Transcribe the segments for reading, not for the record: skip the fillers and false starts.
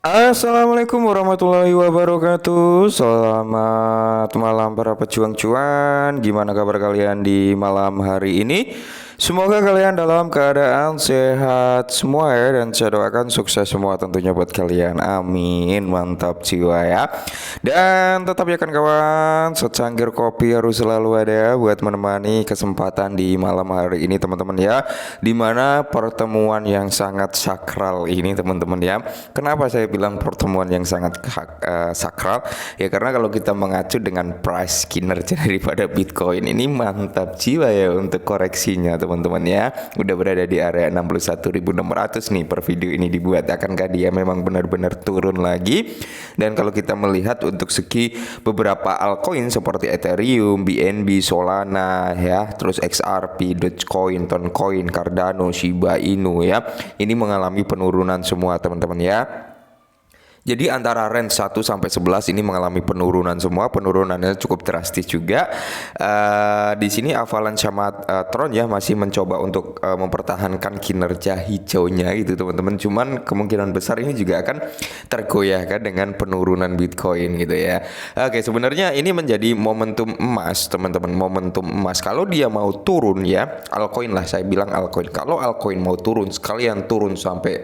Assalamualaikum warahmatullahi wabarakatuh. Selamat malam para pejuang cuan. Gimana kabar kalian di malam hari ini? Semoga kalian dalam keadaan sehat semua ya, dan saya doakan sukses semua tentunya buat kalian. Amin. Mantap jiwa ya. Dan tetap ya kan kawan, secangkir kopi harus selalu ada buat menemani kesempatan di malam hari ini teman-teman ya. Dimana pertemuan yang sangat sakral ini teman-teman ya. Kenapa saya bilang pertemuan yang sangat sakral? Ya karena kalau kita mengacu dengan price kinerja daripada Bitcoin ini mantap jiwa ya untuk koreksinya teman-teman ya. Udah berada di area 61.600 nih per video ini dibuat. Akankah dia memang benar-benar turun lagi? Dan kalau kita melihat untuk segi beberapa altcoin seperti Ethereum, BNB, Solana ya, terus XRP, Dogecoin, Toncoin, Cardano, Shiba Inu ya, ini mengalami penurunan semua teman-teman ya. Jadi antara range 1 sampai 11 ini mengalami penurunan semua, penurunannya cukup drastis juga. Di sini Avalanche sama Tron ya masih mencoba untuk mempertahankan kinerja hijaunya gitu teman-teman. Cuman kemungkinan besar ini juga akan tergoyahkan dengan penurunan Bitcoin gitu ya. Oke, sebenarnya ini menjadi momentum emas teman-teman, momentum emas. Kalau dia mau turun ya, altcoin lah saya bilang altcoin. Kalau altcoin mau turun, sekalian turun sampai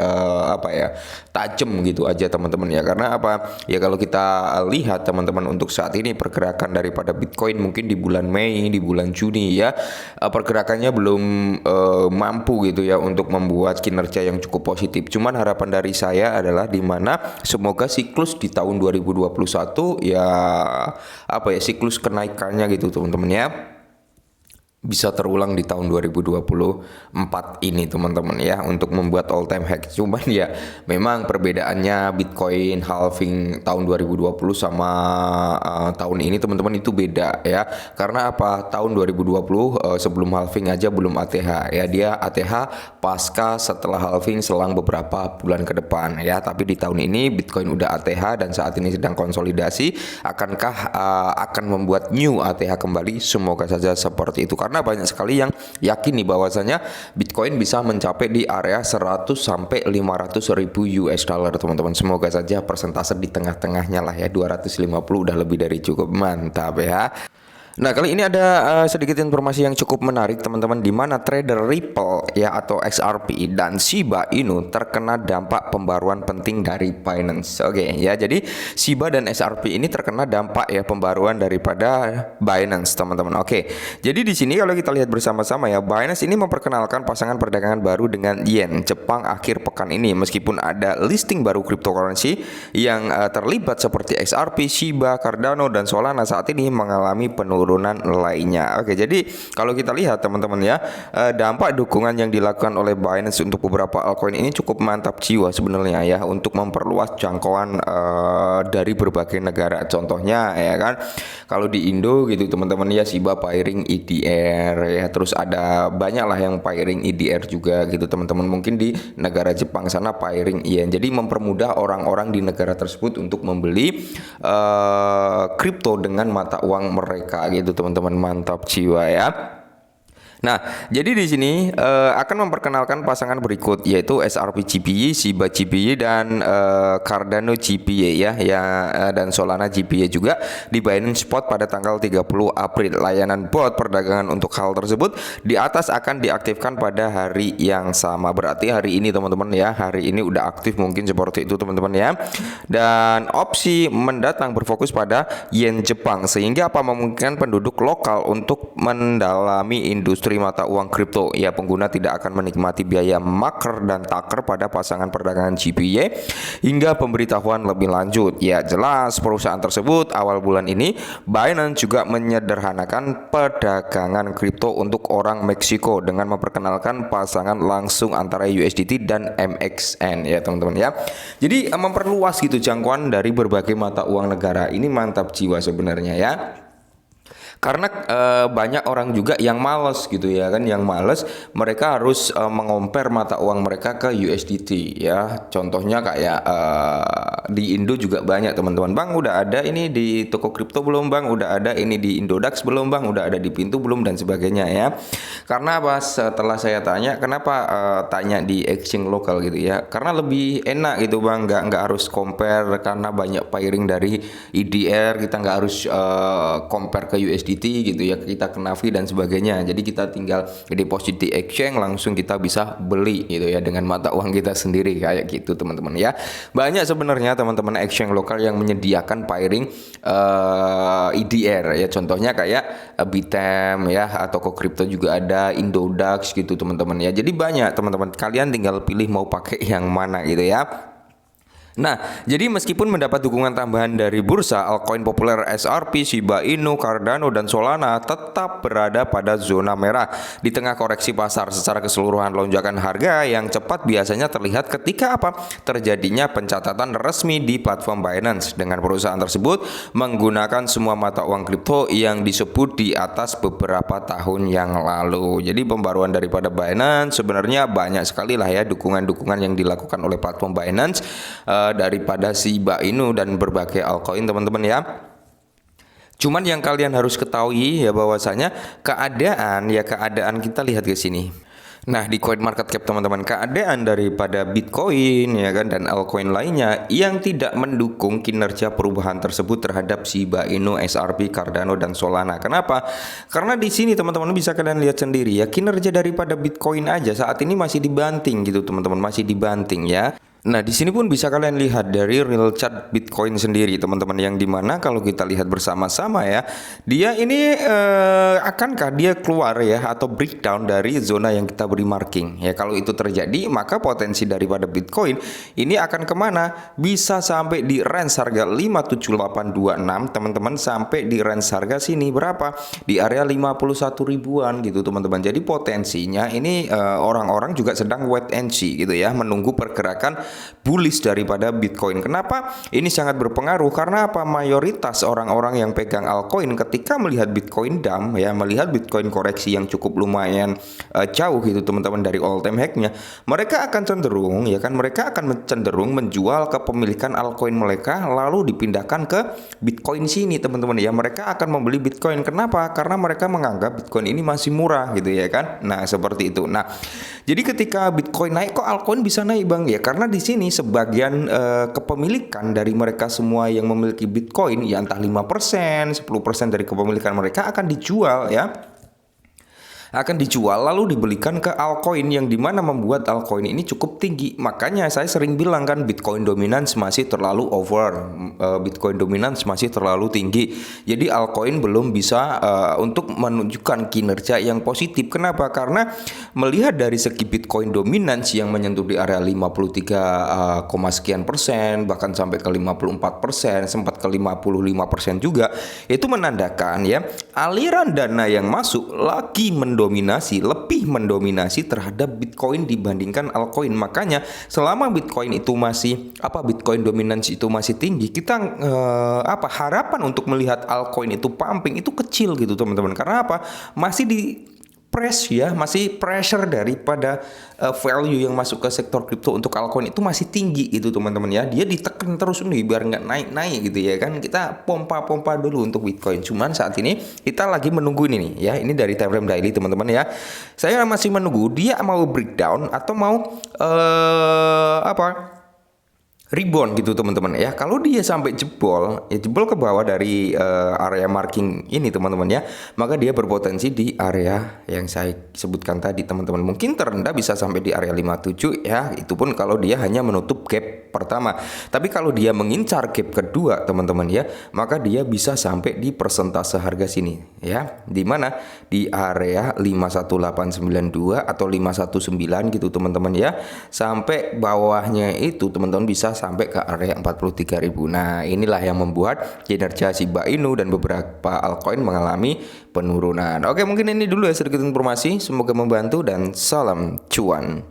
tajam gitu aja teman-teman ya. Karena apa? Ya kalau kita lihat teman-teman untuk saat ini pergerakan daripada Bitcoin mungkin di bulan Mei, di bulan Juni ya, pergerakannya belum mampu gitu ya untuk membuat kinerja yang cukup positif. Cuman harapan dari saya adalah di mana semoga siklus di tahun 2021 ya siklus kenaikannya gitu teman-teman ya bisa terulang di tahun 2024 ini teman-teman ya, untuk membuat all time high. Cuman ya memang perbedaannya Bitcoin halving tahun 2020 sama tahun ini teman-teman itu beda ya. Karena apa? Tahun 2020 sebelum halving aja belum ATH ya, dia ATH pasca setelah halving selang beberapa bulan ke depan ya. Tapi di tahun ini Bitcoin udah ATH dan saat ini sedang konsolidasi. Akankah akan membuat new ATH kembali? Semoga saja seperti itu, karena banyak sekali yang yakin nih bahwasanya Bitcoin bisa mencapai di area 100 sampai 500 ribu US dollar teman-teman. Semoga saja persentase di tengah-tengahnya lah ya, 250 udah lebih dari cukup mantap ya. Nah, kali ini ada sedikit informasi yang cukup menarik teman-teman, di mana trader Ripple ya atau XRP dan Shiba Inu terkena dampak pembaruan penting dari Binance. Oke ya, jadi Shiba dan XRP ini terkena dampak ya pembaruan daripada Binance teman-teman. Oke. Jadi di sini kalau kita lihat bersama-sama ya, Binance ini memperkenalkan pasangan perdagangan baru dengan Yen Jepang akhir pekan ini, meskipun ada listing baru cryptocurrency yang terlibat seperti XRP, Shiba, Cardano dan Solana saat ini mengalami penurunan lainnya. Oke, jadi kalau kita lihat teman-teman ya, dampak dukungan yang dilakukan oleh Binance untuk beberapa altcoin ini cukup mantap jiwa sebenarnya ya, untuk memperluas jangkauan dari berbagai negara. Contohnya ya kan, kalau di Indo gitu teman-teman ya, Shiba pairing EDR ya, terus ada banyak lah yang pairing EDR juga gitu teman-teman. Mungkin di negara Jepang sana pairing Yen. Jadi mempermudah orang-orang di negara tersebut untuk membeli kripto dengan mata uang mereka gitu teman-teman. Mantap jiwa ya. Nah, jadi di sini akan memperkenalkan pasangan berikut, yaitu XRP GPY, Shiba GPY dan Cardano GPY dan Solana GPY juga di Binance Spot pada tanggal 30 April. Layanan bot perdagangan untuk hal tersebut di atas akan diaktifkan pada hari yang sama. Berarti hari ini teman-teman ya, hari ini udah aktif mungkin seperti itu teman-teman ya. Dan opsi mendatang berfokus pada Yen Jepang, sehingga memungkinkan penduduk lokal untuk mendalami industri mata uang kripto ya. Pengguna tidak akan menikmati biaya maker dan taker pada pasangan perdagangan GPY hingga pemberitahuan lebih lanjut ya. Jelas perusahaan tersebut awal bulan ini Binance juga menyederhanakan perdagangan kripto untuk orang Meksiko dengan memperkenalkan pasangan langsung antara USDT dan MXN ya teman-teman ya. Jadi memperluas gitu jangkauan dari berbagai mata uang negara. Ini mantap jiwa sebenarnya ya. Karena banyak orang juga yang males gitu ya kan, yang males mereka harus mengompar mata uang mereka ke USDT ya. Contohnya kayak di Indo juga banyak teman-teman. Bang, udah ada ini di toko kripto belum Bang? Udah ada ini di Indodax belum Bang? Udah ada di Pintu belum dan sebagainya ya. Karena apa? Setelah saya tanya, kenapa tanya di exchange lokal gitu ya? Karena lebih enak gitu Bang, nggak harus compare karena banyak pairing dari EDR, kita nggak harus compare ke USDT gitu ya, kita ke Navi dan sebagainya. Jadi kita tinggal deposit di exchange, langsung kita bisa beli gitu ya dengan mata uang kita sendiri kayak gitu teman-teman ya. Banyak sebenarnya teman-teman exchange lokal yang menyediakan pairing EDR ya, contohnya kayak Bitem ya, atau Kripto juga ada, Indodax gitu teman-teman ya. Jadi banyak teman-teman, kalian tinggal pilih mau pakai yang mana gitu ya. Nah, jadi meskipun mendapat dukungan tambahan dari bursa, altcoin populer XRP, Shiba Inu, Cardano, dan Solana tetap berada pada zona merah di tengah koreksi pasar. Secara keseluruhan, lonjakan harga yang cepat biasanya terlihat ketika apa? Terjadinya pencatatan resmi di platform Binance dengan perusahaan tersebut menggunakan semua mata uang kripto yang disebut di atas beberapa tahun yang lalu. Jadi pembaruan daripada Binance sebenarnya banyak sekali lah ya, dukungan-dukungan yang dilakukan oleh platform Binance daripada Shiba Inu dan berbagai altcoin teman-teman ya. Cuman yang kalian harus ketahui ya, bahwasanya keadaan kita lihat ke sini. Nah, di coin market cap teman-teman, keadaan daripada Bitcoin ya kan dan altcoin lainnya yang tidak mendukung kinerja perubahan tersebut terhadap Shiba Inu, XRP, Cardano, dan Solana. Kenapa? Karena di sini teman-teman bisa kalian lihat sendiri ya, kinerja daripada Bitcoin aja saat ini masih dibanting gitu teman-teman, masih dibanting ya. Nah, di sini pun bisa kalian lihat dari real chart Bitcoin sendiri, teman-teman, yang dimana kalau kita lihat bersama-sama ya, dia ini akankah dia keluar ya atau breakdown dari zona yang kita beri marking ya. Kalau itu terjadi, maka potensi daripada Bitcoin ini akan kemana? Bisa sampai di range harga 57826 teman-teman, sampai di range harga sini berapa? Di area 51 ribuan gitu teman-teman. Jadi potensinya ini orang-orang juga sedang wait and see gitu ya, menunggu pergerakan bullish daripada Bitcoin. Kenapa? Ini sangat berpengaruh karena apa? Mayoritas orang-orang yang pegang altcoin ketika melihat Bitcoin dump ya, melihat Bitcoin koreksi yang cukup lumayan jauh gitu teman-teman dari all time high-nya, mereka akan cenderung ya kan, mereka akan cenderung menjual kepemilikan altcoin mereka lalu dipindahkan ke Bitcoin sini teman-teman ya. Mereka akan membeli Bitcoin. Kenapa? Karena mereka menganggap Bitcoin ini masih murah gitu ya kan. Nah, seperti itu. Nah, jadi ketika Bitcoin naik, kok altcoin bisa naik Bang? Ya karena di sini sebagian kepemilikan dari mereka semua yang memiliki Bitcoin ya, entah 5%, 10% dari kepemilikan mereka akan dijual ya, akan dijual lalu dibelikan ke altcoin, yang dimana membuat altcoin ini cukup tinggi. Makanya saya sering bilang kan, Bitcoin dominance masih terlalu over, Bitcoin dominance masih terlalu tinggi. Jadi altcoin belum bisa untuk menunjukkan kinerja yang positif. Kenapa? Karena melihat dari segi Bitcoin dominance yang menyentuh di area 53, sekian persen, bahkan sampai ke 54%, sempat ke 55% juga, itu menandakan ya, aliran dana yang masuk lagi lebih mendominasi terhadap Bitcoin dibandingkan altcoin. Makanya selama Bitcoin itu masih Bitcoin dominance itu masih tinggi, kita harapan untuk melihat altcoin itu pumping itu kecil gitu teman-teman. Karena apa? Masih di masih pressure daripada value yang masuk ke sektor kripto untuk altcoin itu masih tinggi gitu teman-teman ya. Dia ditekan terus nih biar nggak naik-naik gitu ya kan. Kita pompa dulu untuk Bitcoin. Cuman saat ini kita lagi menunggu ini nih ya. Ini dari time frame daily teman-teman ya. Saya masih menunggu dia mau breakdown atau mau rebound gitu teman-teman ya. Kalau dia sampai jebol ke bawah dari area marking ini teman-teman ya, maka dia berpotensi di area yang saya sebutkan tadi teman-teman. Mungkin terendah bisa sampai di area 57 ya, itu pun kalau dia hanya menutup gap pertama. Tapi kalau dia mengincar gap kedua teman-teman ya, maka dia bisa sampai di persentase harga sini ya, di mana di area 51892 atau 519 gitu teman-teman ya. Sampai bawahnya itu teman-teman bisa sampai ke area 43.000. Nah, inilah yang membuat kinerja Shiba Inu dan beberapa altcoin mengalami penurunan. Oke, mungkin ini dulu ya sedikit informasi, semoga membantu dan salam cuan.